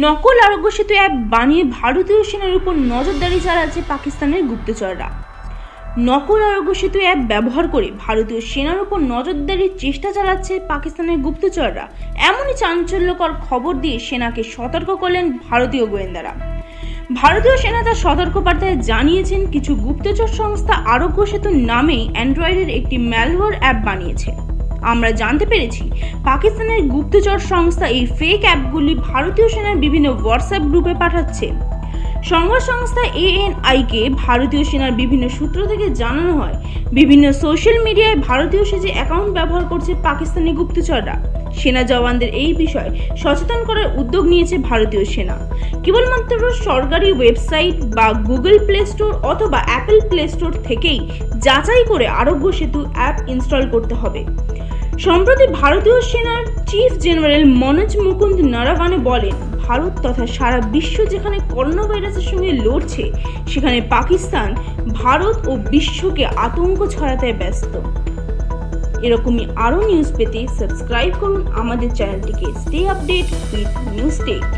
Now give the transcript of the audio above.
নকল আরোগ্য সেতু অ্যাপ বানিয়ে ভারতীয় সেনার উপর নজরদারি চালাচ্ছে পাকিস্তানের গুপ্তচররা। নকল আরোগ্য সেতু অ্যাপ ব্যবহার করে ভারতীয় সেনার উপর নজরদারির চেষ্টা চালাচ্ছে পাকিস্তানের গুপ্তচররা। এমনই চাঞ্চল্যকর খবর দিয়ে সেনাকে সতর্ক করলেন ভারতীয় গোয়েন্দারা। ভারতীয় সেনা তার সতর্কবার্তায় জানিয়েছেন, কিছু গুপ্তচর সংস্থা আরোগ্য সেতু নামে অ্যান্ড্রয়েডের একটি ম্যালওয়্যার অ্যাপ বানিয়েছে। আমরা জানতে পেরেছি, পাকিস্তানের গুপ্তচর সংস্থা এই ফেক অ্যাপগুলি ভারতীয় সেনার বিভিন্ন হোয়াটসঅ্যাপ গ্রুপে পাঠাচ্ছে। সংবাদ সংস্থা এএনআইকে ভারতীয় সেনার বিভিন্ন সূত্র থেকে জানানো হয়, বিভিন্ন সোশ্যাল মিডিয়ায় ভারতীয় সেজে অ্যাকাউন্ট ব্যবহার করছে পাকিস্তানি গুপ্তচররা। সেনা জওয়ানদের এই বিষয়ে সচেতন করার উদ্যোগ নিয়েছে ভারতীয় সেনা। কেবলমাত্র সরকারি ওয়েবসাইট বা গুগল প্লে স্টোর অথবা অ্যাপল প্লে স্টোর থেকেই যাচাই করে আরোগ্য সেতু অ্যাপ ইনস্টল করতে হবে। সম্প্রতি ভারতীয় সেনার চিফ জেনারেল মনোজ মুকুন্দ নারাভানে বলেন, ভারত তথা সারা বিশ্ব যেখানে করোনা ভাইরাসের সঙ্গে লড়ছে, সেখানে পাকিস্তান ভারত ও বিশ্বকে আতঙ্ক ছড়াতে ব্যস্ত। এরকমই আরও নিউজ পেতে সাবস্ক্রাইব করুন আমাদের চ্যানেলটিকে। Stay update with news state.